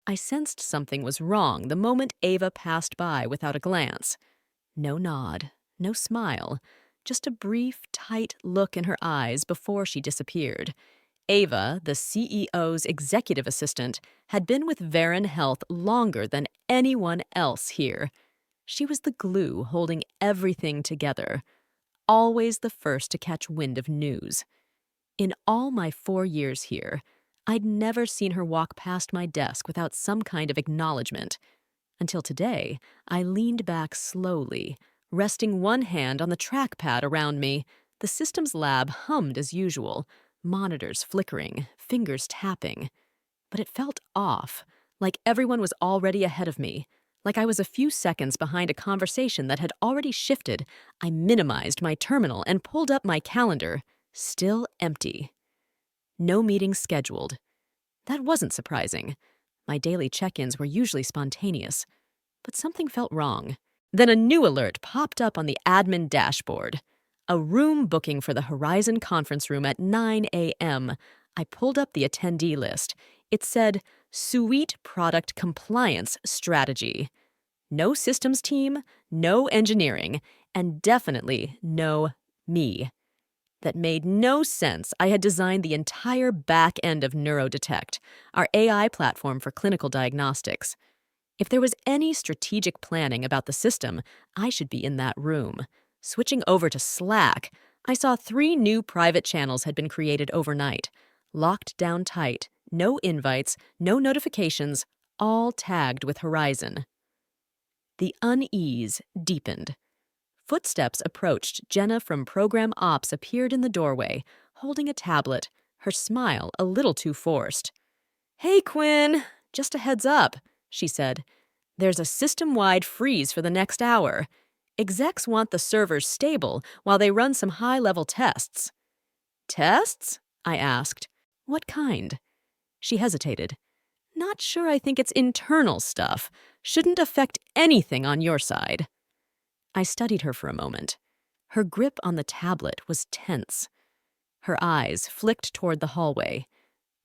I sensed something was wrong the moment Ava passed by without a glance. No nod, no smile, just a brief, tight look in her eyes before she disappeared. Ava, the CEO's executive assistant, had been with Varen Health longer than anyone else here. She was the glue holding everything together, always the first to catch wind of news. In all my 4 years here, I'd never seen her walk past my desk without some kind of acknowledgement. Until today, I leaned back slowly, resting one hand on the trackpad around me. The systems lab hummed as usual, monitors flickering, fingers tapping. But it felt off, like everyone was already ahead of me, like I was a few seconds behind a conversation that had already shifted. I minimized my terminal and pulled up my calendar, still empty. No meetings scheduled. That wasn't surprising. My daily check-ins were usually spontaneous, but something felt wrong. Then a new alert popped up on the admin dashboard. A room booking for the Horizon conference room at 9 a.m. I pulled up the attendee list. It said, Suite Product Compliance Strategy. No systems team, no engineering, and definitely no me. That made no sense. I had designed the entire back end of NeuroDetect, our AI platform for clinical diagnostics. If there was any strategic planning about the system, I should be in that room. Switching over to Slack, I saw 3 new private channels had been created overnight, locked down tight, no invites, no notifications, all tagged with Horizon. The unease deepened. Footsteps approached. Jenna from Program Ops appeared in the doorway, holding a tablet, her smile a little too forced. "Hey, Quinn, just a heads up," she said. "There's a system-wide freeze for the next hour. Execs want the servers stable while they run some high-level tests." "Tests?" I asked. "What kind?" She hesitated. "Not sure I think it's internal stuff. Shouldn't affect anything on your side." I studied her for a moment. Her grip on the tablet was tense. Her eyes flicked toward the hallway.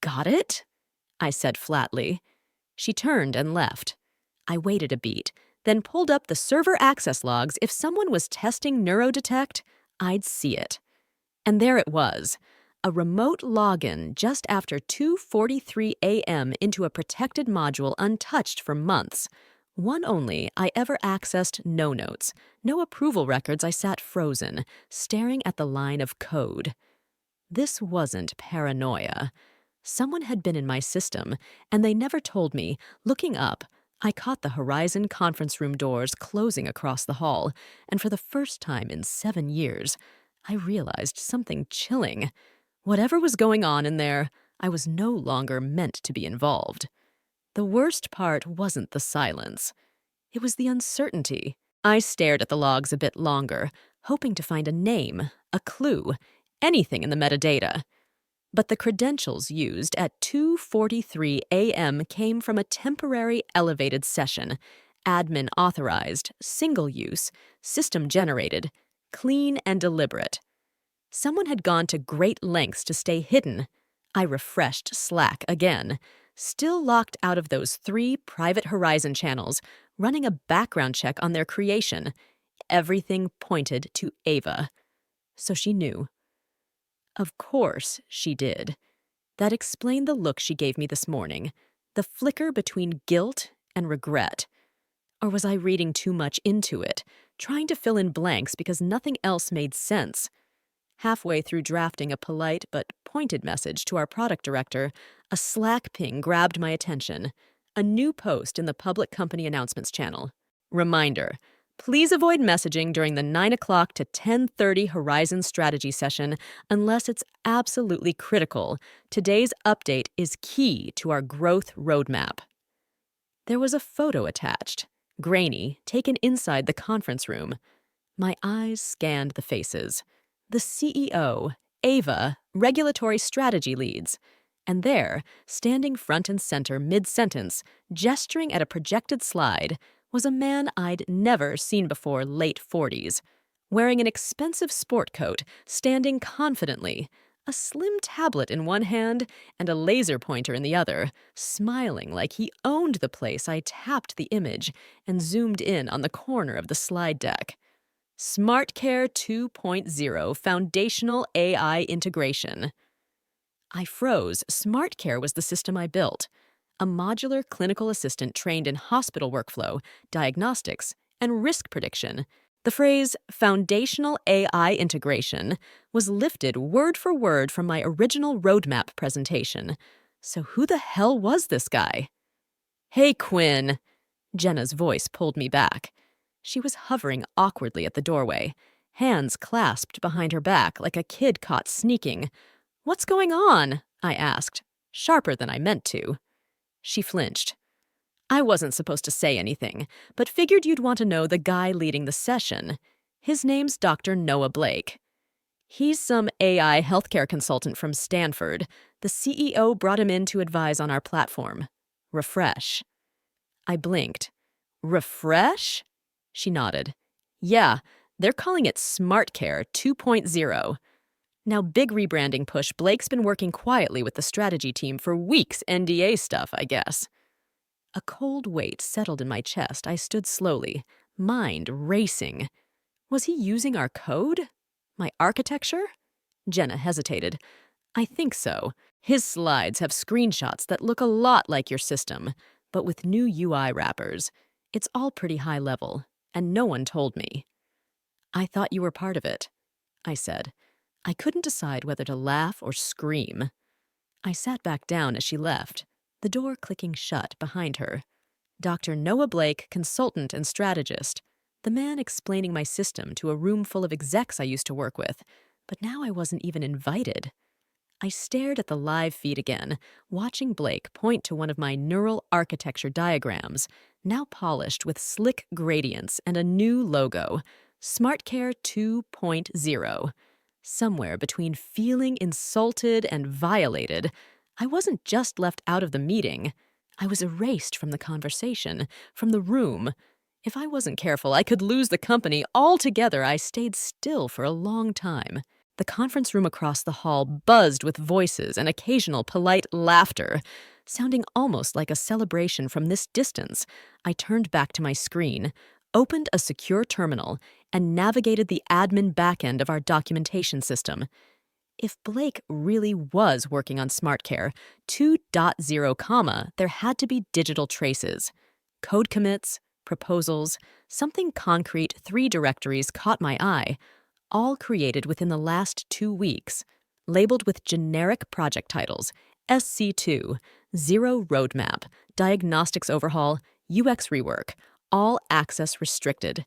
"Got it?" I said flatly. She turned and left. I waited a beat, then pulled up the server access logs. If someone was testing NeuroDetect, I'd see it. And there it was, a remote login just after 2:43 a.m. into a protected module untouched for months. One only, I ever accessed no notes, no approval records. I sat frozen, staring at the line of code. This wasn't paranoia. Someone had been in my system, and they never told me. Looking up, I caught the Horizon conference room doors closing across the hall, and for the first time in 7 years, I realized something chilling. Whatever was going on in there, I was no longer meant to be involved. The worst part wasn't the silence. It was the uncertainty. I stared at the logs a bit longer, hoping to find a name, a clue, anything in the metadata. But the credentials used at 2:43 a.m. came from a temporary elevated session, admin authorized, single use, system generated, clean and deliberate. Someone had gone to great lengths to stay hidden. I refreshed Slack again. Still locked out of those 3 private Horizon channels, running a background check on their creation. Everything pointed to Ava. So she knew. Of course she did. That explained the look she gave me this morning, the flicker between guilt and regret. Or was I reading too much into it, trying to fill in blanks because nothing else made sense? Halfway through drafting a polite but pointed message to our product director, a Slack ping grabbed my attention. A new post in the public company announcements channel. Reminder, please avoid messaging during the 9 o'clock to 10:30 Horizon strategy session unless it's absolutely critical. Today's update is key to our growth roadmap. There was a photo attached, grainy, taken inside the conference room. My eyes scanned the faces. The CEO, Ava, regulatory strategy leads. And there, standing front and center mid-sentence, gesturing at a projected slide, was a man I'd never seen before, late 40s, wearing an expensive sport coat, standing confidently, A slim tablet in one hand and a laser pointer in the other, smiling like he owned the place. I tapped the image and zoomed in on the corner of the slide deck. SmartCare 2.0 Foundational AI Integration. I froze. SmartCare was the system I built. A modular clinical assistant trained in hospital workflow, diagnostics, and risk prediction. The phrase foundational AI integration was lifted word for word from my original roadmap presentation. So who the hell was this guy? Hey, Quinn. Jenna's voice pulled me back. She was hovering awkwardly at the doorway, hands clasped behind her back like a kid caught sneaking. What's going on? I asked, sharper than I meant to. She flinched. I wasn't supposed to say anything, but figured you'd want to know the guy leading the session. His name's Dr. Noah Blake. He's some AI healthcare consultant from Stanford. The CEO brought him in to advise on our platform. Refresh. I blinked. Refresh? She nodded. Yeah, they're calling it SmartCare 2.0. Now, big rebranding push. Blake's been working quietly with the strategy team for weeks, NDA stuff, I guess. A cold weight settled in my chest. I stood slowly, mind racing. Was he using our code? My architecture? Jenna hesitated. I think so. His slides have screenshots that look a lot like your system, but with new UI wrappers. It's all pretty high level, and no one told me. I thought you were part of it, I said. I couldn't decide whether to laugh or scream. I sat back down as she left, the door clicking shut behind her. Dr. Noah Blake, consultant and strategist, the man explaining my system to a room full of execs I used to work with, but now I wasn't even invited. I stared at the live feed again, watching Blake point to one of my neural architecture diagrams, now polished with slick gradients and a new logo, SmartCare 2.0. Somewhere between feeling insulted and violated, I wasn't just left out of the meeting. I was erased from the conversation, from the room. If I wasn't careful, I could lose the company altogether. I stayed still for a long time. The conference room across the hall buzzed with voices and occasional polite laughter, sounding almost like a celebration from this distance. I turned back to my screen, opened a secure terminal, and navigated the admin backend of our documentation system. If Blake really was working on SmartCare 2.0, there had to be digital traces. Code commits, proposals, something concrete. 3 directories caught my eye, all created within the last 2 weeks, labeled with generic project titles: SC2, Zero Roadmap, Diagnostics Overhaul, UX Rework, all access restricted.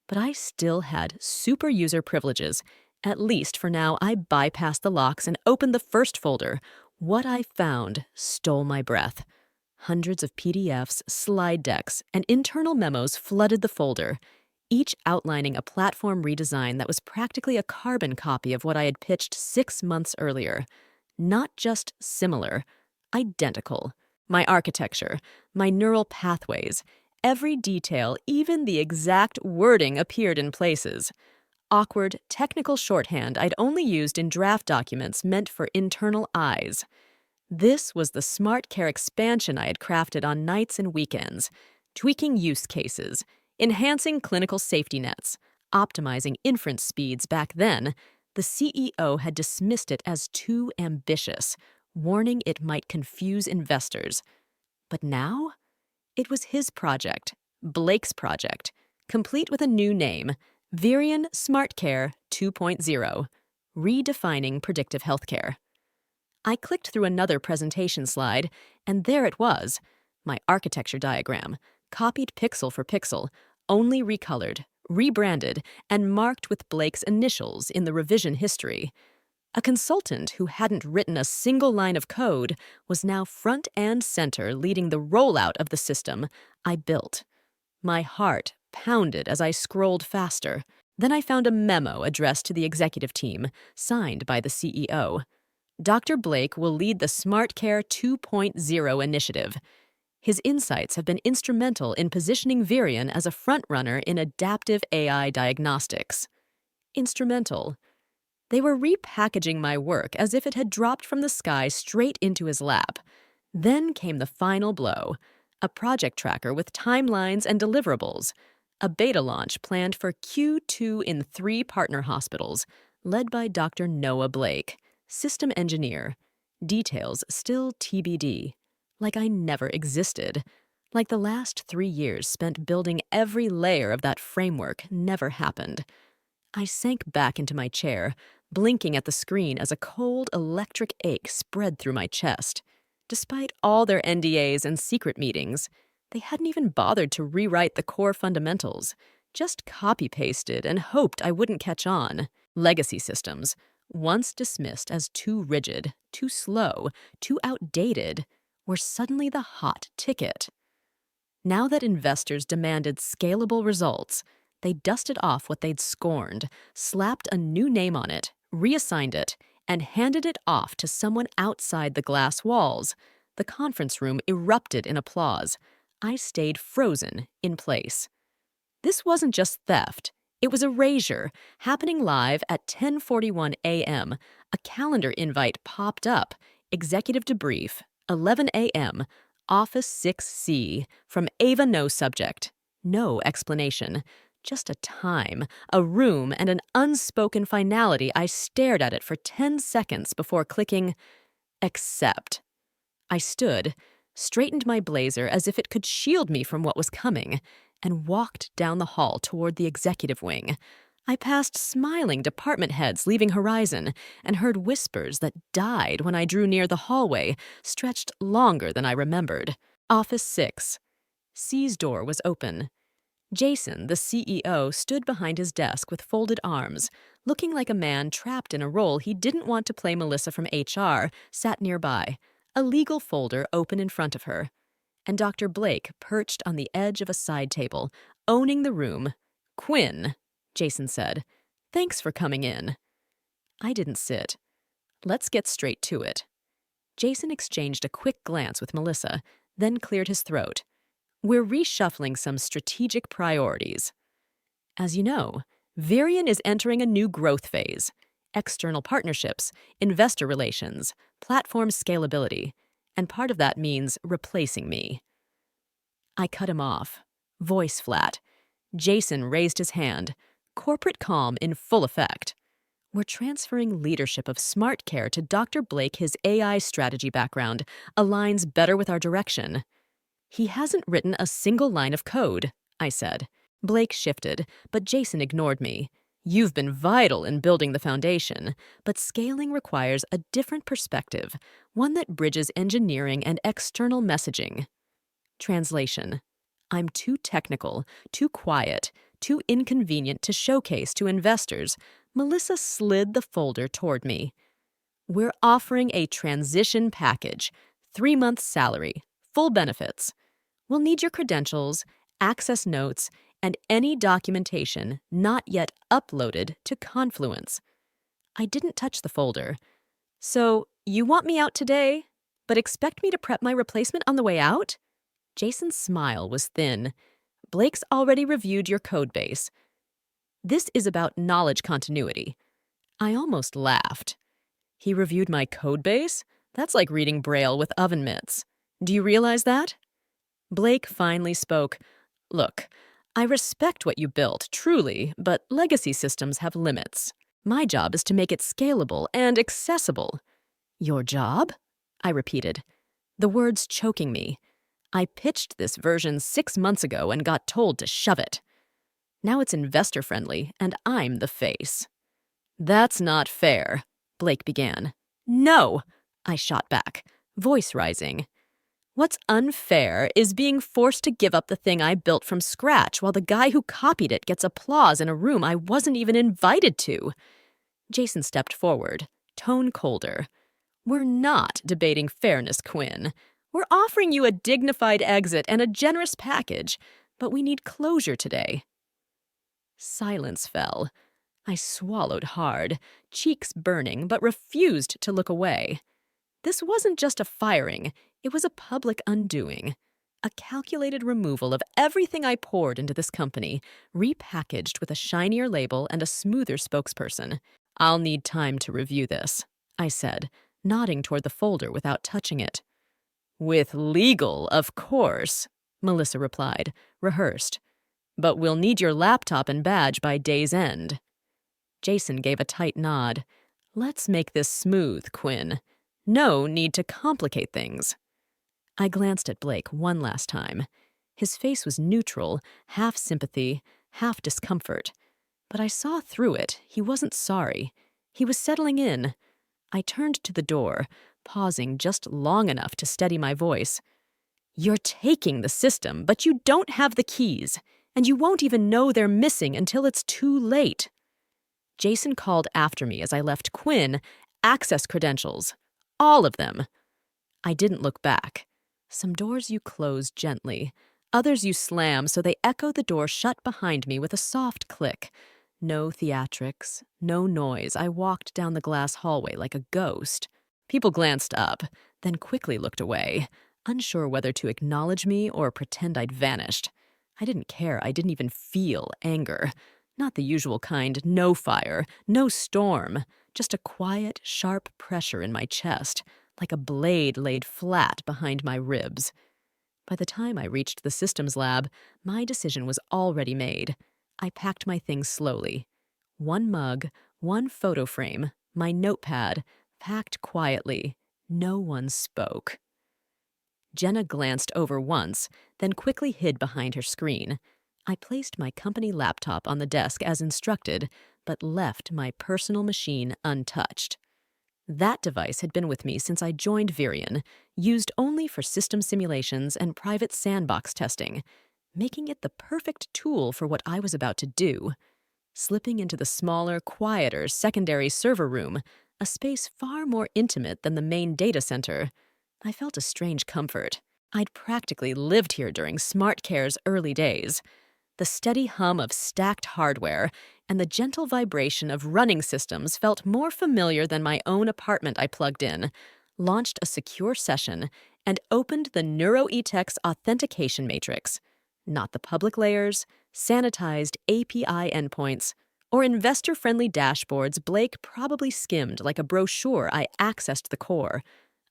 But I still had super user privileges. At least for now. I bypassed the locks and opened the first folder. What I found stole my breath. Hundreds of PDFs, slide decks, and internal memos flooded the folder, each outlining a platform redesign that was practically a carbon copy of what I had pitched 6 months earlier. Not just similar, identical. My architecture, my neural pathways, every detail, even the exact wording appeared in places. Awkward, technical shorthand I'd only used in draft documents meant for internal eyes. This was the SmartCare expansion I had crafted on nights and weekends, tweaking use cases, enhancing clinical safety nets, optimizing inference speeds. Back then, the CEO had dismissed it as too ambitious, warning it might confuse investors. But now, it was his project, Blake's project, complete with a new name: Virion SmartCare 2.0, Redefining Predictive Healthcare. I clicked through another presentation slide, and there it was, my architecture diagram, copied pixel for pixel, only recolored, rebranded, and marked with Blake's initials in the revision history. A consultant who hadn't written a single line of code was now front and center leading the rollout of the system I built. My heart pounded as I scrolled faster. Then I found a memo addressed to the executive team, signed by the CEO. Dr. Blake will lead the SmartCare 2.0 initiative. His insights have been instrumental in positioning Virion as a frontrunner in adaptive AI diagnostics. Instrumental. They were repackaging my work as if it had dropped from the sky straight into his lap. Then came the final blow, a project tracker with timelines and deliverables, a beta launch planned for Q2 in 3 partner hospitals, led by Dr. Noah Blake, system engineer. Details still TBD, like I never existed, like the last 3 years spent building every layer of that framework never happened. I sank back into my chair, blinking at the screen as a cold electric ache spread through my chest. Despite all their NDAs and secret meetings, they hadn't even bothered to rewrite the core fundamentals, just copy-pasted and hoped I wouldn't catch on. Legacy systems, once dismissed as too rigid, too slow, too outdated, were suddenly the hot ticket. Now that investors demanded scalable results, they dusted off what they'd scorned, slapped a new name on it, reassigned it, and handed it off to someone outside the glass walls. The conference room erupted in applause. I stayed frozen in place. This wasn't just theft. It was erasure, happening live at 10:41 a.m. A calendar invite popped up. Executive debrief, 11 a.m., Office 6C, from Ava No subject. No explanation. Just a time, a room, and an unspoken finality. I stared at it for 10 seconds before clicking accept. I stood, straightened my blazer as if it could shield me from what was coming, and walked down the hall toward the executive wing. I passed smiling department heads leaving Horizon and heard whispers that died when I drew near the hallway, stretched longer than I remembered. Office 6. C's door was open. Jason, the CEO, stood behind his desk with folded arms, looking like a man trapped in a role he didn't want to play. Melissa from HR sat nearby, a legal folder open in front of her. And Dr. Blake perched on the edge of a side table, owning the room. "Quinn," Jason said, "thanks for coming in." I didn't sit. "Let's get straight to it." Jason exchanged a quick glance with Melissa, then cleared his throat. "We're reshuffling some strategic priorities. As you know, Varian is entering a new growth phase. External partnerships, investor relations, platform scalability, and part of that means replacing me." I cut him off, voice flat. Jason raised his hand, corporate calm in full effect. "We're transferring leadership of Smart Care to Dr. Blake. His AI strategy background aligns better with our direction." "He hasn't written a single line of code," I said. Blake shifted, but Jason ignored me. "You've been vital in building the foundation, but scaling requires a different perspective, one that bridges engineering and external messaging." Translation: I'm too technical, too quiet, too inconvenient to showcase to investors. Melissa slid the folder toward me. "We're offering a transition package, 3 months salary, full benefits. We'll need your credentials, access notes, and any documentation not yet uploaded to Confluence." I didn't touch the folder. "So, you want me out today, but expect me to prep my replacement on the way out?" Jason's smile was thin. "Blake's already reviewed your code base. This is about knowledge continuity." I almost laughed. "He reviewed my code base? That's like reading Braille with oven mitts. Do you realize that?" Blake finally spoke. "Look, I respect what you built, truly, but legacy systems have limits. My job is to make it scalable and accessible." "Your job?" I repeated, the words choking me. I pitched this version 6 months ago and got told to shove it. Now it's investor-friendly, and I'm the face. "That's not fair," Blake began. "No," I shot back, voice rising. "What's unfair is being forced to give up the thing I built from scratch while the guy who copied it gets applause in a room I wasn't even invited to." Jason stepped forward, tone colder. "We're not debating fairness, Quinn. We're offering you a dignified exit and a generous package, but we need closure today." Silence fell. I swallowed hard, cheeks burning, but refused to look away. This wasn't just a firing, it was a public undoing. A calculated removal of everything I poured into this company, repackaged with a shinier label and a smoother spokesperson. I'll need time to review this, I said, nodding toward the folder without touching it. With legal, of course, Melissa replied, rehearsed. But we'll need your laptop and badge by day's end. Jason gave a tight nod. Let's make this smooth, Quinn. No need to complicate things. I glanced at Blake one last time. His face was neutral, half sympathy, half discomfort. But I saw through it. He wasn't sorry. He was settling in. I turned to the door, pausing just long enough to steady my voice. You're taking the system, but you don't have the keys, and you won't even know they're missing until it's too late. Jason called after me as I left Quinn access credentials. All of them. I didn't look back. Some doors you close gently. Others you slam so they echo the door shut behind me with a soft click. No theatrics, no noise. I walked down the glass hallway like a ghost. People glanced up, then quickly looked away, unsure whether to acknowledge me or pretend I'd vanished. I didn't care. I didn't even feel anger. Not the usual kind, no fire, no storm, just a quiet, sharp pressure in my chest, like a blade laid flat behind my ribs. By the time I reached the systems lab, my decision was already made. I packed my things slowly. One mug, one photo frame, my notepad, packed quietly. No one spoke. Jenna glanced over once, then quickly hid behind her screen. I placed my company laptop on the desk as instructed, but left my personal machine untouched. That device had been with me since I joined Virion, used only for system simulations and private sandbox testing, making it the perfect tool for what I was about to do. Slipping into the smaller, quieter secondary server room, a space far more intimate than the main data center, I felt a strange comfort. I'd practically lived here during SmartCare's early days. The steady hum of stacked hardware and the gentle vibration of running systems felt more familiar than my own apartment I plugged in, launched a secure session, and opened the NeuroETEX authentication matrix. Not the public layers, sanitized API endpoints, or investor-friendly dashboards Blake probably skimmed like a brochure I accessed the core.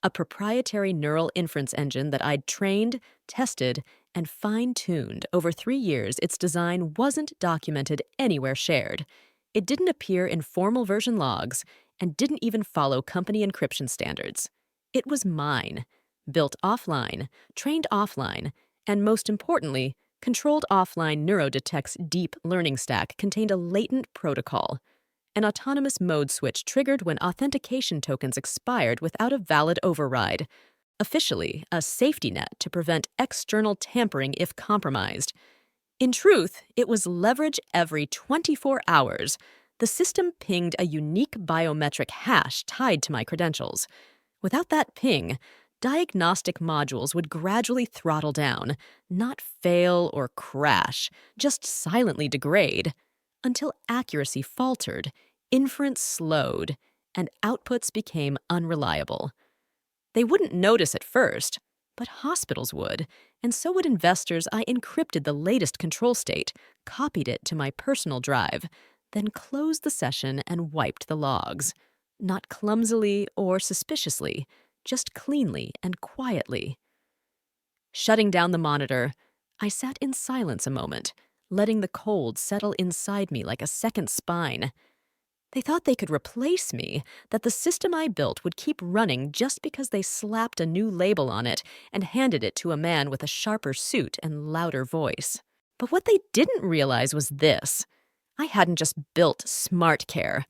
A proprietary neural inference engine that I'd trained, tested, and fine-tuned over 3 years. Its design wasn't documented anywhere shared. It didn't appear in formal version logs and didn't even follow company encryption standards. It was mine, built offline, trained offline, and most importantly, controlled offline. NeuroDetect's deep learning stack contained a latent protocol. An autonomous mode switch triggered when authentication tokens expired without a valid override. Officially, a safety net to prevent external tampering if compromised. In truth, it was leverage every 24 hours. The system pinged a unique biometric hash tied to my credentials. Without that ping, diagnostic modules would gradually throttle down, not fail or crash, just silently degrade, until accuracy faltered, inference slowed, and outputs became unreliable. They wouldn't notice at first, but hospitals would, and so would investors. I encrypted the latest control state, copied it to my personal drive, then closed the session and wiped the logs. Not clumsily or suspiciously, just cleanly and quietly. Shutting down the monitor, I sat in silence a moment, letting the cold settle inside me like a second spine. They thought they could replace me, that the system I built would keep running just because they slapped a new label on it and handed it to a man with a sharper suit and louder voice. But what they didn't realize was this. I hadn't just built SmartCare.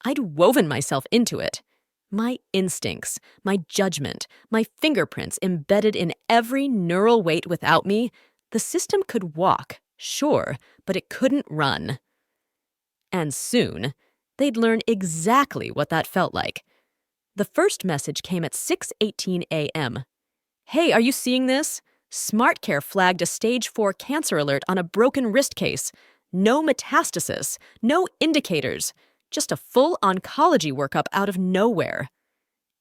I'd woven myself into it. My instincts, my judgment, my fingerprints embedded in every neural weight. Without me, the system could walk, sure, but it couldn't run. And soon, they'd learn exactly what that felt like. The first message came at 6:18 a.m. Hey, are you seeing this? SmartCare flagged a stage 4 cancer alert on a broken wrist case. No metastasis, no indicators, just a full oncology workup out of nowhere.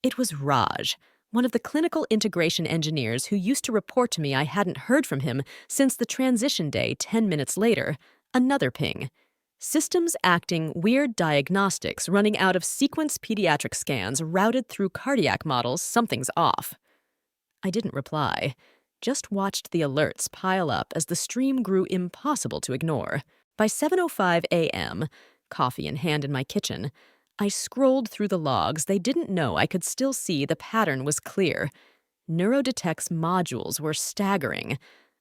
It was Raj, one of the clinical integration engineers who used to report to me. I hadn't heard from him since the transition day 10 minutes later. Another ping. Systems acting weird diagnostics running out of sequence pediatric scans routed through cardiac models, something's off. I didn't reply, just watched the alerts pile up as the stream grew impossible to ignore. By 7:05 a.m., coffee in hand in my kitchen, I scrolled through the logs. They didn't know I could still see the pattern was clear. Neurodetect's modules were staggering.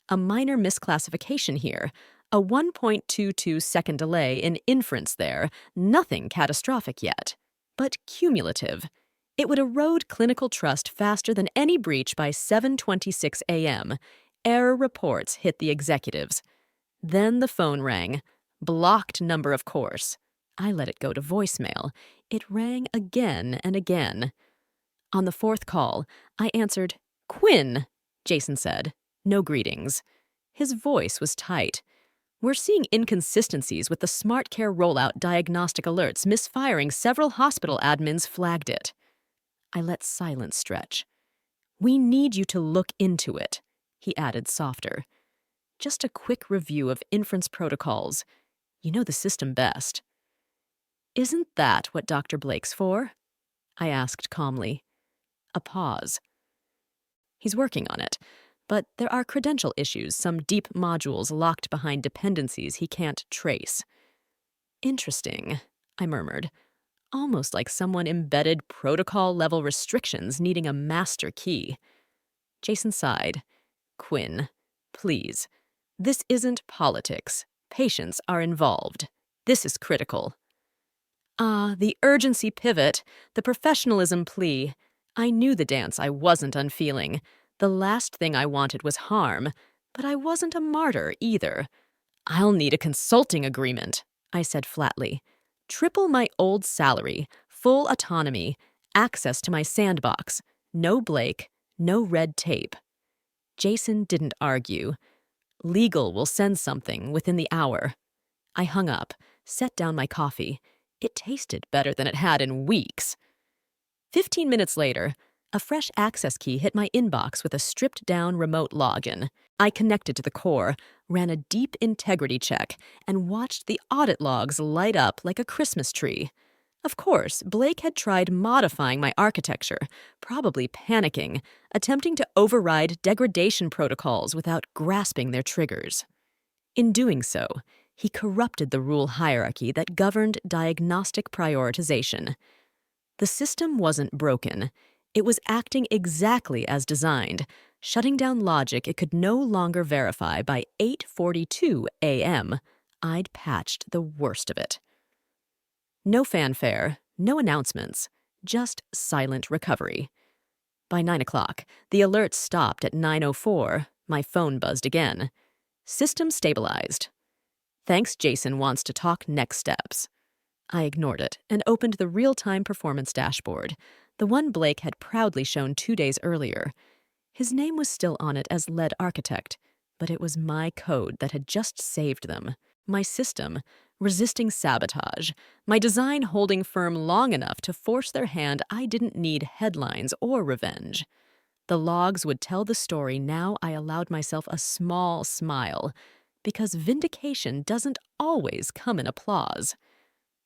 A minor misclassification here, a 1.22-second delay in inference there, nothing catastrophic yet, but cumulative. It would erode clinical trust faster than any breach by 7:26 a.m. Error reports hit the executives. Then the phone rang. Blocked number, of course. I let it go to voicemail. It rang again and again. On the fourth call, I answered. "Quinn," Jason said. No greetings. His voice was tight. "We're seeing inconsistencies with the SmartCare rollout diagnostic alerts misfiring. Several hospital admins flagged it." I let silence stretch. "We need you to look into it," he added softer. "Just a quick review of inference protocols. You know the system best." "Isn't that what Dr. Blake's for?" I asked calmly. A pause. "He's working on it, but there are credential issues, some deep modules locked behind dependencies he can't trace." "Interesting," I murmured, almost like someone embedded protocol-level restrictions needing a master key. Jason sighed. "Quinn, please. This isn't politics. Patients are involved. This is critical." The urgency pivot, the professionalism plea. I knew the dance I wasn't unfeeling. The last thing I wanted was harm, but I wasn't a martyr either. "I'll need a consulting agreement," I said flatly. "Triple my old salary, full autonomy, access to my sandbox. No Blake, no red tape." Jason didn't argue. "Legal will send something within the hour." I hung up, set down my coffee. It tasted better than it had in weeks. 15 minutes later, a fresh access key hit my inbox with a stripped-down remote login. I connected to the core, ran a deep integrity check, and watched the audit logs light up like a Christmas tree. Of course, Blake had tried modifying my architecture, probably panicking, attempting to override degradation protocols without grasping their triggers. In doing so, he corrupted the rule hierarchy that governed diagnostic prioritization. The system wasn't broken. It was acting exactly as designed, shutting down logic it could no longer verify. By 8:42 a.m., I'd patched the worst of it. No fanfare, no announcements, just silent recovery. By 9 o'clock, the alerts stopped at 9:04. My phone buzzed again. "System stabilized. Thanks, Jason wants to talk next steps." I ignored it and opened the real-time performance dashboard, the one Blake had proudly shown 2 days earlier. His name was still on it as lead architect, but it was my code that had just saved them. My system, resisting sabotage, my design holding firm long enough to force their hand. I didn't need headlines or revenge. The logs would tell the story. Now I allowed myself a small smile, because vindication doesn't always come in applause.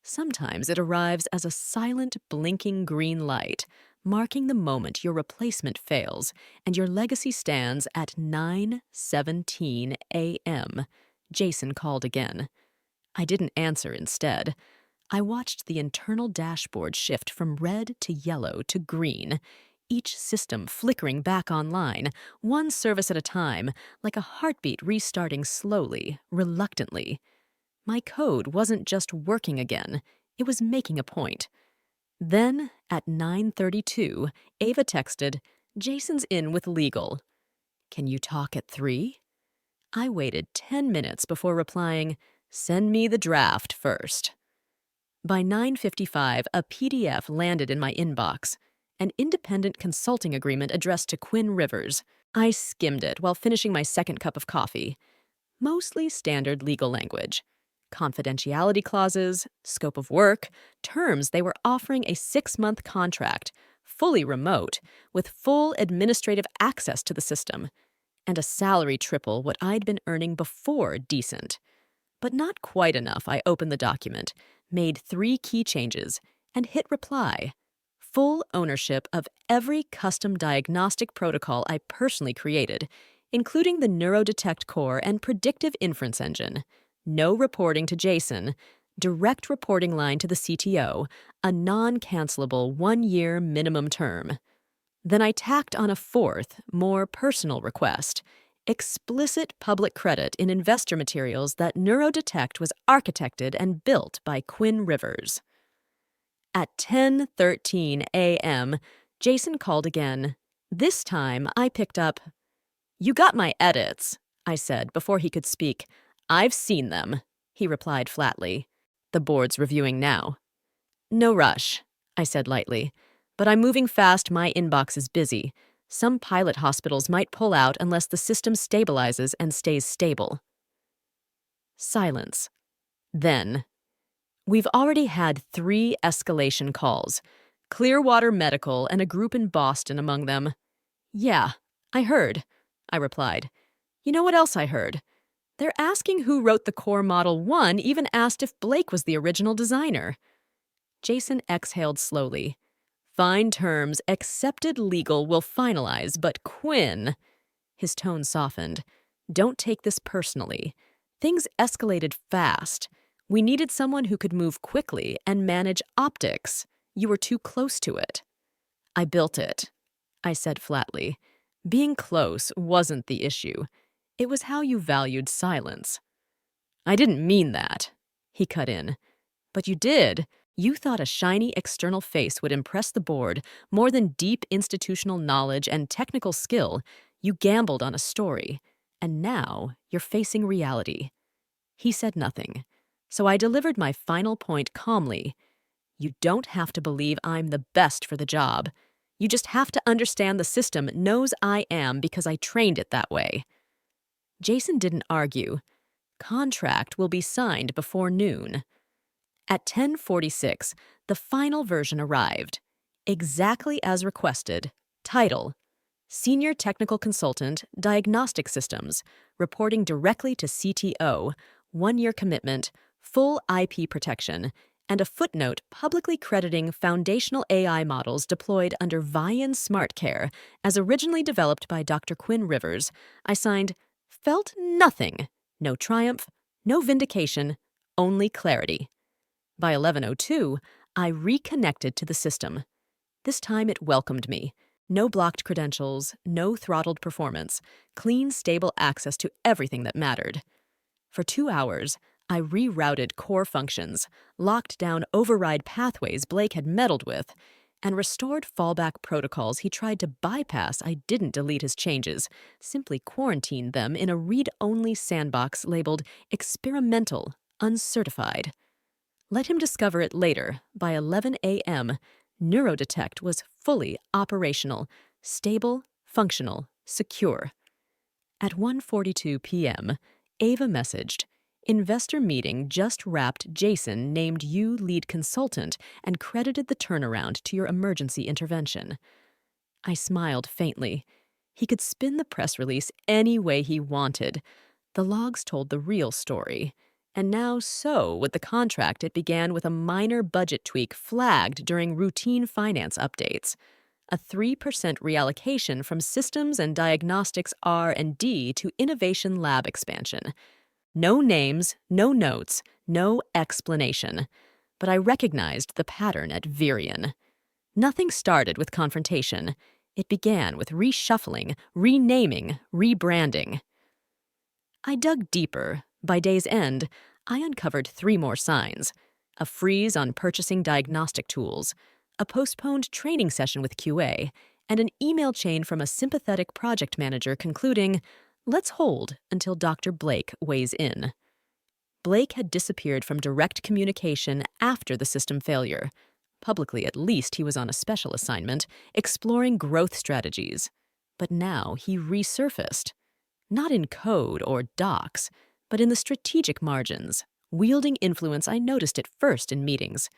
Sometimes it arrives as a silent, blinking green light, marking the moment your replacement fails, and your legacy stands at 9:17 a.m. Jason called again. I didn't answer instead. I watched the internal dashboard shift from red to yellow to green, each system flickering back online, one service at a time, like a heartbeat restarting slowly, reluctantly. My code wasn't just working again, it was making a point. Then, at 9:32, Ava texted, "Jason's in with legal. Can you talk at 3?" I waited 10 minutes before replying, "Send me the draft first." By 9:55, a PDF landed in my inbox, an independent consulting agreement addressed to Quinn Rivers. I skimmed it while finishing my second cup of coffee. Mostly standard legal language. Confidentiality clauses, scope of work, terms. They were offering a 6-month contract, fully remote, with full administrative access to the system, and a salary triple what I'd been earning before decent. But not quite enough. I opened the document, made 3 key changes, and hit reply. Full ownership of every custom diagnostic protocol I personally created, including the NeuroDetect core and predictive inference engine. No reporting to Jason, direct reporting line to the CTO, a non-cancelable 1-year minimum term. Then I tacked on a 4th, more personal request. Explicit public credit in investor materials that NeuroDetect was architected and built by Quinn Rivers. At 10:13 a.m., Jason called again. This time, I picked up. "You got my edits," I said before he could speak. "I've seen them," he replied flatly. "The board's reviewing now." "No rush," I said lightly. "But I'm moving fast. My inbox is busy. Some pilot hospitals might pull out unless the system stabilizes and stays stable." Silence. Then, "We've already had 3 escalation calls. Clearwater Medical and a group in Boston among them." "Yeah, I heard," I replied. "You know what else I heard? They're asking who wrote the core Model 1, even asked if Blake was the original designer." Jason exhaled slowly. "Fine terms, accepted legal will finalize, but Quinn—" His tone softened. "Don't take this personally. Things escalated fast. We needed someone who could move quickly and manage optics. You were too close to it." "I built it," I said flatly. Being close wasn't the issue. It was how you valued silence. "I didn't mean that," he cut in. "But you did. You thought a shiny external face would impress the board more than deep institutional knowledge and technical skill. You gambled on a story. And now you're facing reality." He said nothing, so I delivered my final point calmly. "You don't have to believe I'm the best for the job. You just have to understand the system knows I am because I trained it that way." Jason didn't argue. "Contract will be signed before noon." At 10:46, the final version arrived. Exactly as requested. Title: Senior Technical Consultant, Diagnostic Systems, reporting directly to CTO, 1-year commitment, full IP protection, and a footnote publicly crediting foundational AI models deployed under Vian SmartCare as originally developed by Dr. Quinn Rivers. I signed, "Felt nothing. No triumph, no vindication, only clarity." By 11:02, I reconnected to the system. This time it welcomed me. No blocked credentials, no throttled performance, clean, stable access to everything that mattered. For 2 hours, I rerouted core functions, locked down override pathways Blake had meddled with, and restored fallback protocols he tried to bypass. I didn't delete his changes, simply quarantined them in a read-only sandbox labeled experimental, uncertified. Let him discover it later. By 11 a.m., NeuroDetect was fully operational, stable, functional, secure. At 1:42 p.m., Ava messaged, "Investor meeting just wrapped. Jason named you lead consultant and credited the turnaround to your emergency intervention." I smiled faintly. He could spin the press release any way he wanted. The logs told the real story. And now so with the contract, it began with a minor budget tweak flagged during routine finance updates. A 3% reallocation from systems and diagnostics R&D to innovation lab expansion. No names, no notes, no explanation. But I recognized the pattern at Virion. Nothing started with confrontation. It began with reshuffling, renaming, rebranding. I dug deeper. By day's end, I uncovered 3 more signs: a freeze on purchasing diagnostic tools, a postponed training session with QA, and an email chain from a sympathetic project manager concluding, "Let's hold until Dr. Blake weighs in." Blake had disappeared from direct communication after the system failure. Publicly, at least, he was on a special assignment, exploring growth strategies. But now he resurfaced. Not in code or docs, but in the strategic margins, wielding influence. I noticed it first in meetings.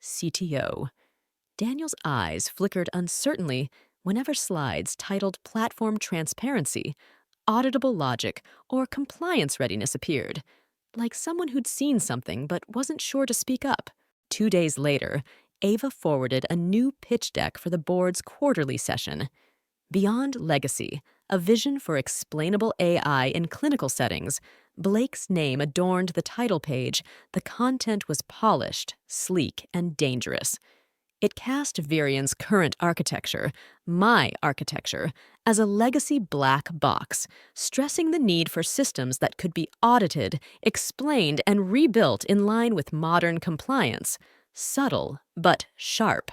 CTO. Daniel's eyes flickered uncertainly whenever slides titled Platform Transparency, Auditable Logic, or Compliance Readiness appeared. like someone who'd seen something but wasn't sure to speak up. 2 days later, Ava forwarded a new pitch deck for the board's quarterly session. Beyond legacy, a vision for explainable AI in clinical settings, Blake's name adorned the title page. The content was polished, sleek, and dangerous. It cast Virian's current architecture, my architecture, as a legacy black box, stressing the need for systems that could be audited, explained, and rebuilt in line with modern compliance. Subtle, but sharp.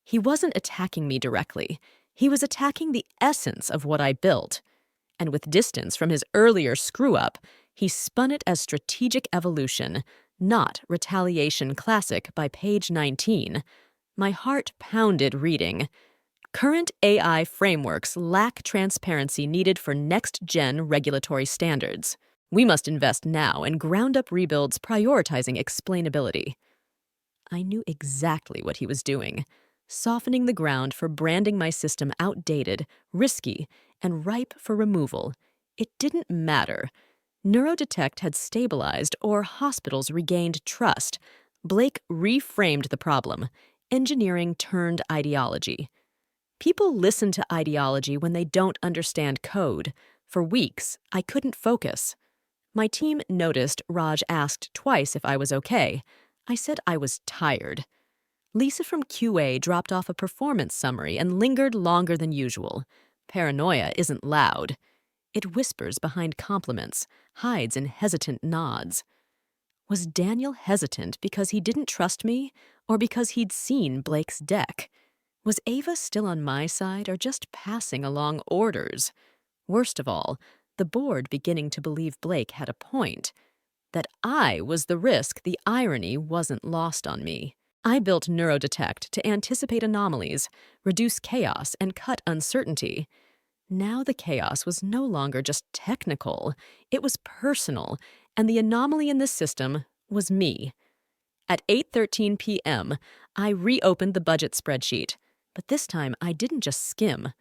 He wasn't attacking me directly. He was attacking the essence of what I built. And with distance from his earlier screw-up, he spun it as strategic evolution, not retaliation classic by page 19. My heart pounded reading. Current AI frameworks lack transparency needed for next-gen regulatory standards. We must invest now in ground-up rebuilds prioritizing explainability. I knew exactly what he was doing, softening the ground for branding my system outdated, risky, and ripe for removal. It didn't matter. Neurodetect had stabilized or hospitals regained trust. Blake reframed the problem. Engineering turned ideology. People listen to ideology when they don't understand code. For weeks, I couldn't focus. My team noticed Raj asked twice if I was okay. I said I was tired. Lisa from QA dropped off a performance summary and lingered longer than usual. Paranoia isn't loud. It whispers behind compliments, hides in hesitant nods. Was Daniel hesitant because he didn't trust me, or because he'd seen Blake's deck? Was Ava still on my side, or just passing along orders? Worst of all, the board beginning to believe Blake had a point. That I was the risk. The irony wasn't lost on me. I built Neurodetect to anticipate anomalies, reduce chaos, and cut uncertainty. Now the chaos was no longer just technical, it was personal, and the anomaly in this system was me. At 8:13 p.m., I reopened the budget spreadsheet, but this time I didn't just skim.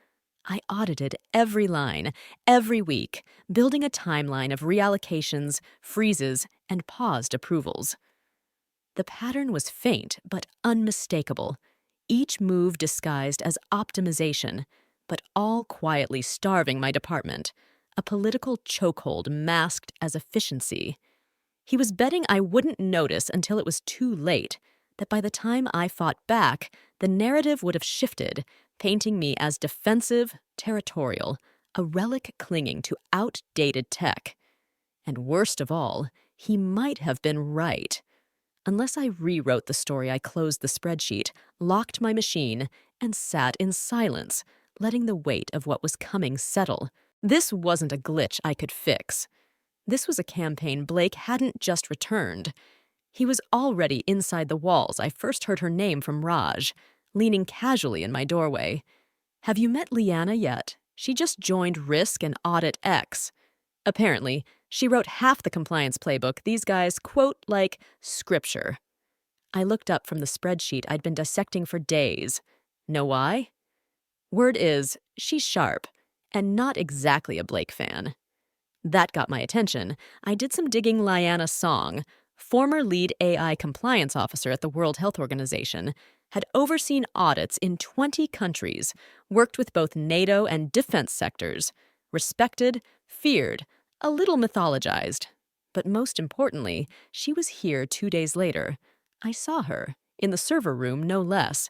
I audited every line, every week, building a timeline of reallocations, freezes, and paused approvals. The pattern was faint but unmistakable, each move disguised as optimization, but all quietly starving my department, a political chokehold masked as efficiency. He was betting I wouldn't notice until it was too late, that by the time I fought back, the narrative would have shifted, painting me as defensive, territorial, a relic clinging to outdated tech. And worst of all, he might have been right. Unless I rewrote the story, I closed the spreadsheet, locked my machine, and sat in silence, letting the weight of what was coming settle. This wasn't a glitch I could fix. This was a campaign Blake hadn't just returned. He was already inside the walls. I first heard her name from Raj, leaning casually in my doorway. "Have you met Liana yet? She just joined Risk and Audit X." Apparently, she wrote half the compliance playbook these guys quote like scripture. I looked up from the spreadsheet I'd been dissecting for days. Know why? Word is, she's sharp, and not exactly a Blake fan. That got my attention. I did some digging. Liana Song, former lead AI compliance officer at the World Health Organization, had overseen audits in 20 countries, worked with both NATO and defense sectors, respected, feared, a little mythologized. But most importantly, she was here 2 days later. I saw her, in the server room no less,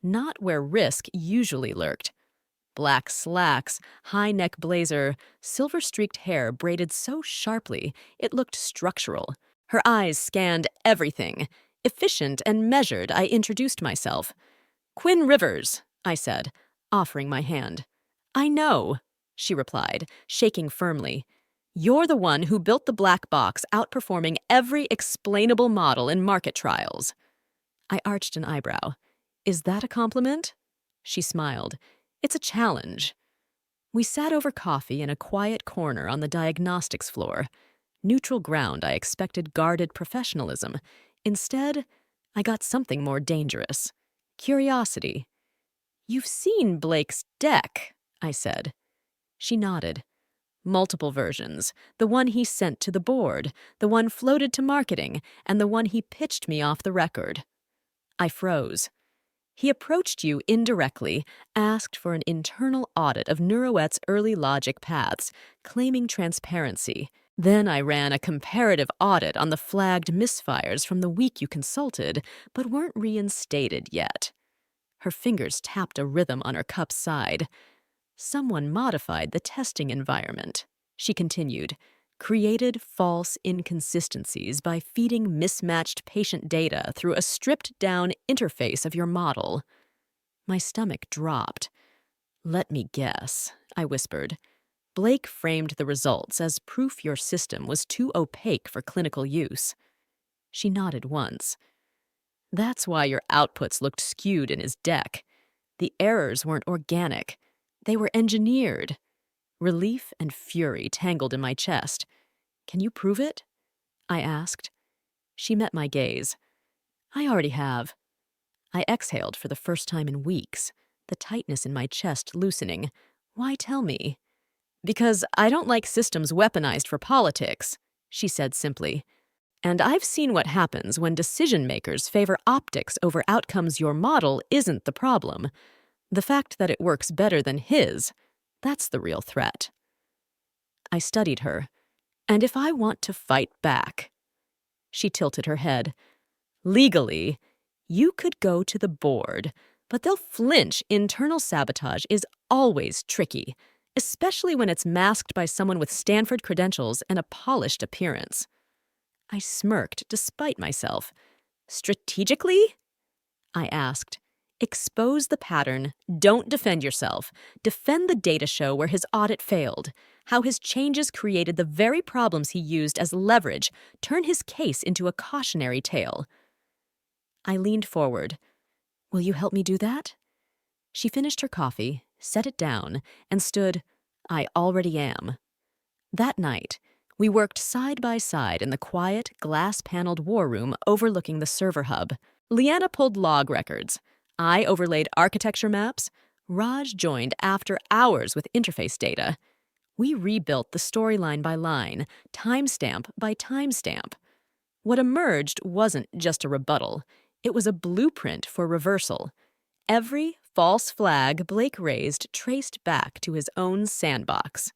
not where Risk usually lurked. Black slacks, high-neck blazer, silver-streaked hair braided so sharply it looked structural. Her eyes scanned everything. Efficient and measured, I introduced myself. "Quinn Rivers," I said, offering my hand. "I know," she replied, shaking firmly. "You're the one who built the black box, outperforming every explainable model in market trials." I arched an eyebrow. "Is that a compliment?" She smiled. "It's a challenge." We sat over coffee in a quiet corner on the diagnostics floor. Neutral ground. I expected guarded professionalism. Instead, I got something more dangerous. Curiosity. "You've seen Blake's deck," I said. She nodded. Multiple versions. The one he sent to the board, the one floated to marketing, and the one he pitched me off the record. I froze. He approached you indirectly, asked for an internal audit of Neuroet's early logic paths, claiming transparency. Then I ran a comparative audit on the flagged misfires from the week you consulted, but weren't reinstated yet. Her fingers tapped a rhythm on her cup's side. Someone modified the testing environment, she continued, created false inconsistencies by feeding mismatched patient data through a stripped-down interface of your model. My stomach dropped. Let me guess, I whispered. Blake framed the results as proof your system was too opaque for clinical use. She nodded once. That's why your outputs looked skewed in his deck. The errors weren't organic. They were engineered. Relief and fury tangled in my chest. Can you prove it? I asked. She met my gaze. I already have. I exhaled for the first time in weeks, the tightness in my chest loosening. Why tell me? Because I don't like systems weaponized for politics, she said simply. And I've seen what happens when decision-makers favor optics over outcomes your model isn't the problem. The fact that it works better than his, that's the real threat. I studied her. And if I want to fight back? She tilted her head. Legally, you could go to the board, but they'll flinch. Internal sabotage is always tricky, especially when it's masked by someone with Stanford credentials and a polished appearance. I smirked despite myself. Strategically? I asked. Expose the pattern. Don't defend yourself. Defend the data show where his audit failed. How his changes created the very problems he used as leverage. Turn his case into a cautionary tale. I leaned forward. Will you help me do that? She finished her coffee, set it down, and stood. I already am. That night, we worked side by side in the quiet, glass-paneled war room overlooking the server hub. Liana pulled log records. I overlaid architecture maps. Raj joined after hours with interface data. We rebuilt the storyline by line, timestamp by timestamp. What emerged wasn't just a rebuttal. It was a blueprint for reversal. Every false flag Blake raised traced back to his own sandbox.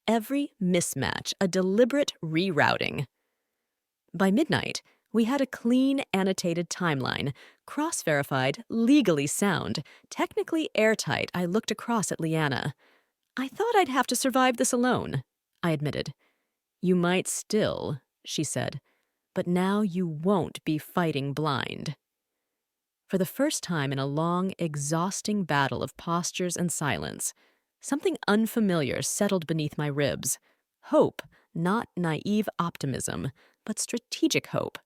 Every mismatch a deliberate rerouting. By midnight, we had a clean, annotated timeline, cross-verified, legally sound, technically airtight. I looked across at Liana. I thought I'd have to survive this alone, I admitted. You might still, she said, but now you won't be fighting blind. For the first time in a long, exhausting battle of postures and silence, something unfamiliar settled beneath my ribs. Hope, not naive optimism, but strategic hope.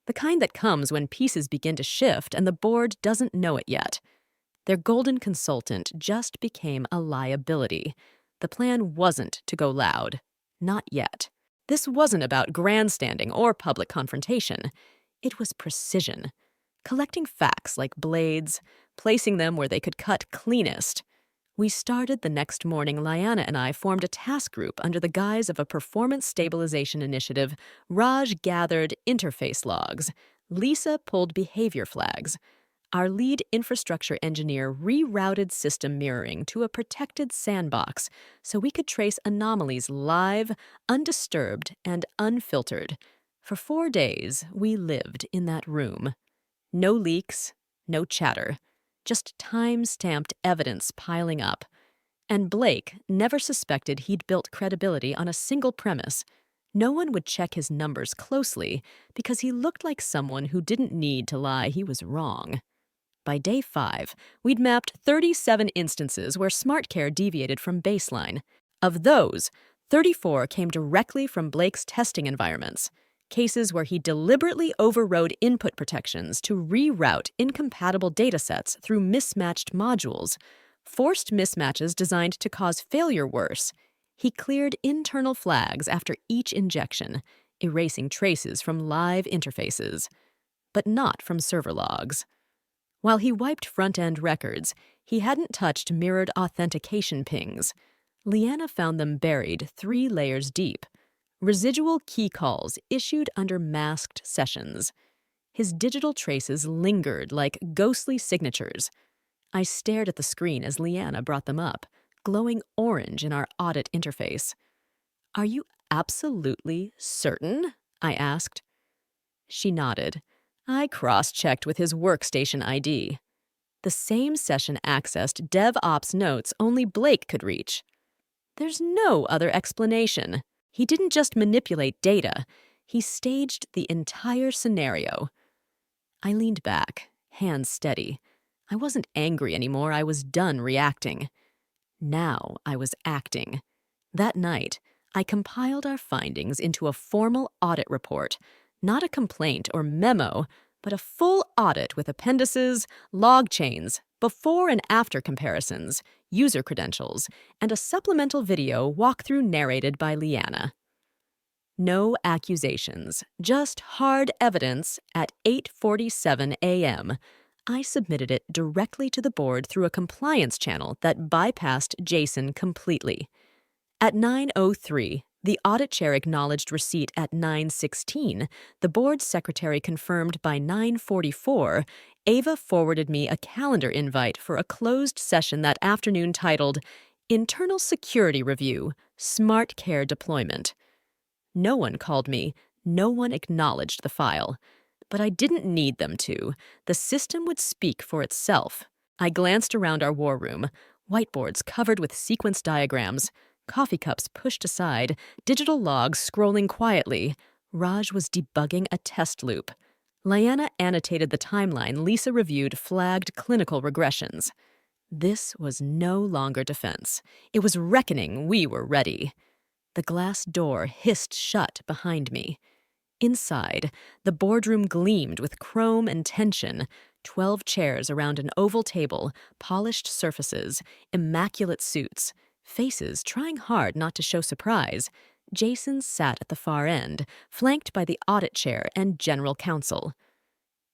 The kind that comes when pieces begin to shift and the board doesn't know it yet. Their golden consultant just became a liability. The plan wasn't to go loud. Not yet. This wasn't about grandstanding or public confrontation. It was precision. Collecting facts like blades, placing them where they could cut cleanest. We started the next morning. Liana and I formed a task group under the guise of a performance stabilization initiative. Raj gathered interface logs. Lisa pulled behavior flags. Our lead infrastructure engineer rerouted system mirroring to a protected sandbox so we could trace anomalies live, undisturbed, and unfiltered. For 4 days, we lived in that room. No leaks, no chatter. Just time-stamped evidence piling up. And Blake never suspected he'd built credibility on a single premise. No one would check his numbers closely because he looked like someone who didn't need to lie he was wrong. By day 5, we'd mapped 37 instances where SmartCare deviated from baseline. Of those, 34 came directly from Blake's testing environments. Cases where he deliberately overrode input protections to reroute incompatible datasets through mismatched modules, forced mismatches designed to cause failure worse. He cleared internal flags after each injection, erasing traces from live interfaces, but not from server logs. While he wiped front-end records, he hadn't touched mirrored authentication pings. Leanna found them buried 3 layers deep. Residual key calls issued under masked sessions. His digital traces lingered like ghostly signatures. I stared at the screen as Leanna brought them up, glowing orange in our audit interface. "Are you absolutely certain?" I asked. She nodded. I cross-checked with his workstation ID. The same session accessed DevOps notes only Blake could reach. There's no other explanation. He didn't just manipulate data. He staged the entire scenario. I leaned back, hands steady. I wasn't angry anymore. I was done reacting. Now I was acting. That night, I compiled our findings into a formal audit report, not a complaint or memo, but a full audit with appendices, log chains, before and after comparisons, user credentials, and a supplemental video walkthrough narrated by Leanna. No accusations, just hard evidence at 8:47 a.m. I submitted it directly to the board through a compliance channel that bypassed Jason completely. At 9:03, the audit chair acknowledged receipt at 9:16. The board secretary confirmed by 9:44. Ava forwarded me a calendar invite for a closed session that afternoon titled Internal Security Review, Smart Care Deployment. No one called me, no one acknowledged the file. But I didn't need them to. The system would speak for itself. I glanced around our war room, whiteboards covered with sequence diagrams, coffee cups pushed aside, digital logs scrolling quietly. Raj was debugging a test loop. Leanna annotated the timeline Lisa reviewed flagged clinical regressions. This was no longer defense. It was reckoning. We were ready. The glass door hissed shut behind me. Inside, the boardroom gleamed with chrome and tension. 12 chairs around an oval table, polished surfaces, immaculate suits, faces trying hard not to show surprise. Jason sat at the far end, flanked by the audit chair and general counsel.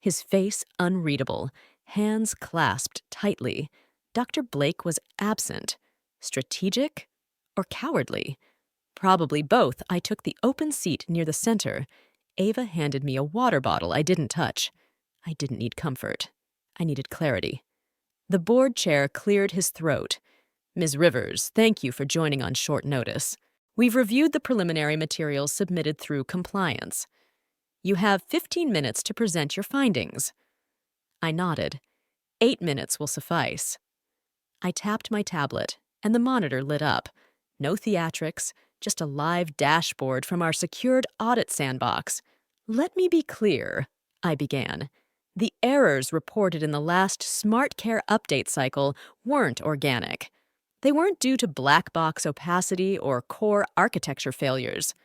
His face unreadable, hands clasped tightly. Dr. Blake was absent. Strategic or cowardly? Probably both. I took the open seat near the center. Ava handed me a water bottle I didn't touch. I didn't need comfort. I needed clarity. The board chair cleared his throat. "Ms. Rivers, thank you for joining on short notice. We've reviewed the preliminary materials submitted through compliance. You have 15 minutes to present your findings." I nodded. 8 minutes will suffice. I tapped my tablet, and the monitor lit up. No theatrics, just a live dashboard from our secured audit sandbox. "Let me be clear," I began. "The errors reported in the last Smart Care update cycle weren't organic. They weren't due to black box opacity or core architecture failures."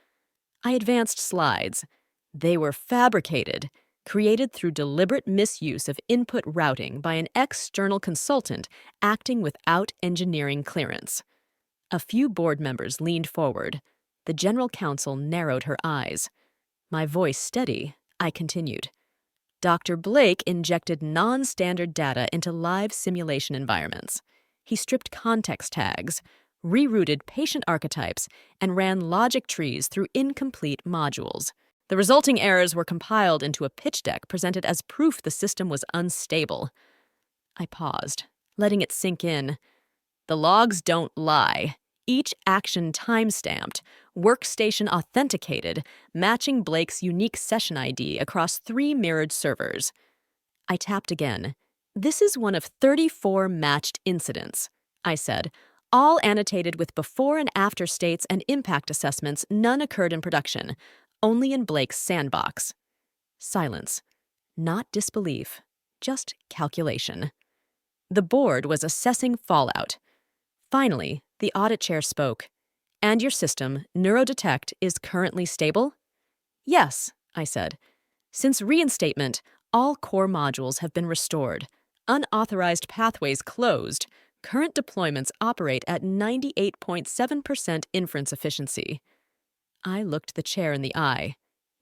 I advanced slides. They were fabricated, created through deliberate misuse of input routing by an external consultant acting without engineering clearance. A few board members leaned forward. The general counsel narrowed her eyes. My voice steady, I continued. Dr. Blake injected non-standard data into live simulation environments. He stripped context tags, rerouted patient archetypes, and ran logic trees through incomplete modules. The resulting errors were compiled into a pitch deck presented as proof the system was unstable. I paused, letting it sink in. The logs don't lie. Each action time-stamped, workstation authenticated, matching Blake's unique session ID across 3 mirrored servers. I tapped again. "This is one of 34 matched incidents," I said, "all annotated with before and after states and impact assessments. None occurred in production, only in Blake's sandbox." Silence. Not disbelief, just calculation. The board was assessing fallout. Finally, the audit chair spoke. "And your system, NeuroDetect, is currently stable?" "Yes," I said. "Since reinstatement, all core modules have been restored. Unauthorized pathways closed. Current deployments operate at 98.7% inference efficiency." I looked the chair in the eye.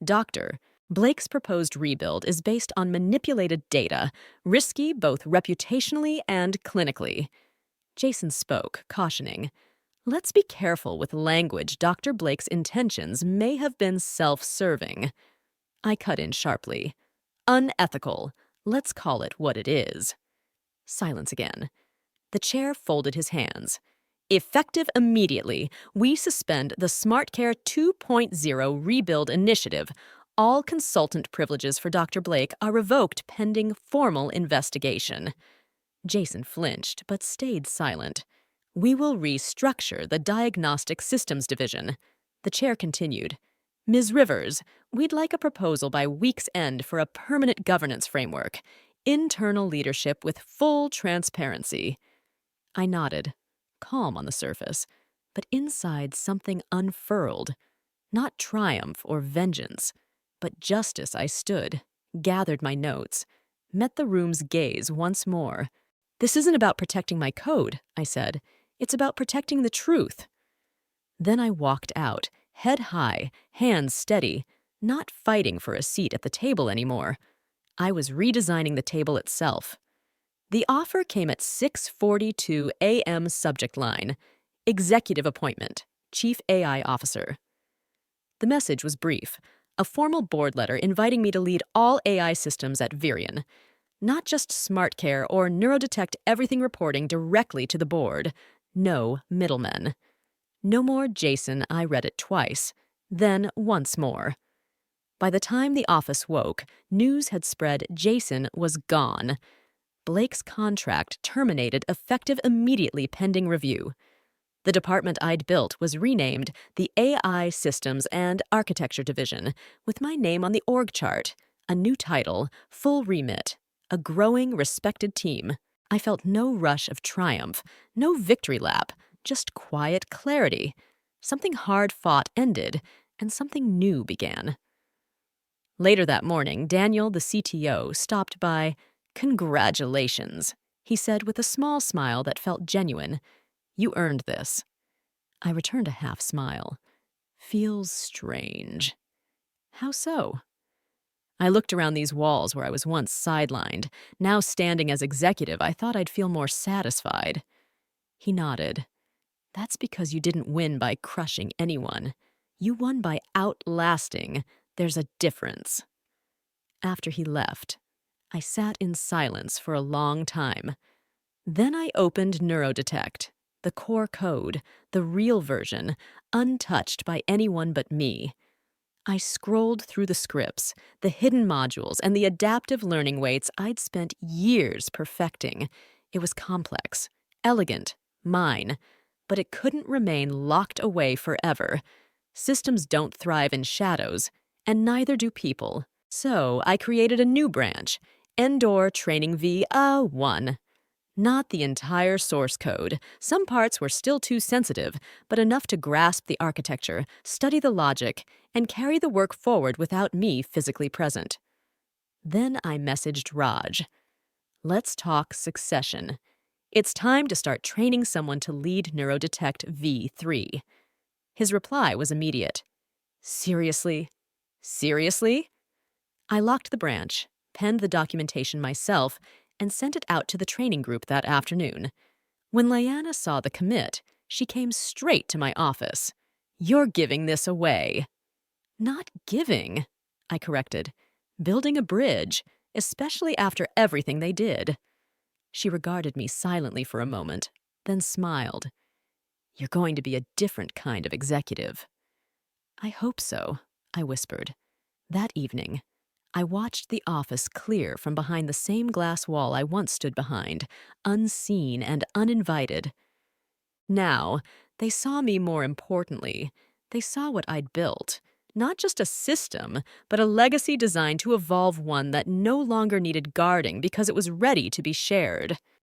"Doctor, Blake's proposed rebuild is based on manipulated data, risky both reputationally and clinically." Jason spoke, cautioning. Let's be careful with language. Dr. Blake's intentions may have been self-serving. I cut in sharply. Unethical. Let's call it what it is. Silence again. The chair folded his hands. Effective immediately, we suspend the SmartCare 2.0 Rebuild Initiative. All consultant privileges for Dr. Blake are revoked pending formal investigation. Jason flinched, but stayed silent. We will restructure the Diagnostic Systems Division. The chair continued. Ms. Rivers, we'd like a proposal by week's end for a permanent governance framework. Internal leadership with full transparency. I nodded, calm on the surface, but inside something unfurled. Not triumph or vengeance, but justice. I stood, gathered my notes, met the room's gaze once more. This isn't about protecting my code, I said. It's about protecting the truth. Then I walked out, head high, hands steady, not fighting for a seat at the table anymore. I was redesigning the table itself. The offer came at 6:42 a.m. subject line. Executive appointment, Chief AI Officer. The message was brief, a formal board letter inviting me to lead all AI systems at Virion. Not just SmartCare or Neurodetect everything reporting directly to the board. No middlemen. No more Jason. I read it twice, then once more. By the time the office woke, news had spread Jason was gone. Blake's contract terminated effective immediately pending review. The department I'd built was renamed the AI Systems and Architecture Division, with my name on the org chart, a new title, full remit, a growing, respected team. I felt no rush of triumph, no victory lap, just quiet clarity. Something hard-fought ended, and something new began. Later that morning, Daniel, the CTO, stopped by. Congratulations, he said with a small smile that felt genuine. You earned this. I returned a half smile. Feels strange. How so? I looked around these walls where I was once sidelined. Now standing as executive, I thought I'd feel more satisfied. He nodded. That's because you didn't win by crushing anyone. You won by outlasting. There's a difference. After he left, I sat in silence for a long time. Then I opened Neurodetect, the core code, the real version, untouched by anyone but me. I scrolled through the scripts, the hidden modules, and the adaptive learning weights I'd spent years perfecting. It was complex, elegant, mine, but it couldn't remain locked away forever. Systems don't thrive in shadows, and neither do people. So I created a new branch, Endor Training V1. Not the entire source code. Some parts were still too sensitive, but enough to grasp the architecture, study the logic, and carry the work forward without me physically present. Then I messaged Raj. Let's talk succession. It's time to start training someone to lead Neurodetect V3. His reply was immediate. Seriously? Seriously? I locked the branch, penned the documentation myself, and sent it out to the training group that afternoon. When Lyanna saw the commit, she came straight to my office. You're giving this away. Not giving, I corrected. Building a bridge, especially after everything they did. She regarded me silently for a moment, then smiled. You're going to be a different kind of executive. I hope so, I whispered. That evening, I watched the office clear from behind the same glass wall I once stood behind, unseen and uninvited. Now, they saw me more importantly. They saw what I'd built. Not just a system, but a legacy designed to evolve one that no longer needed guarding because it was ready to be shared.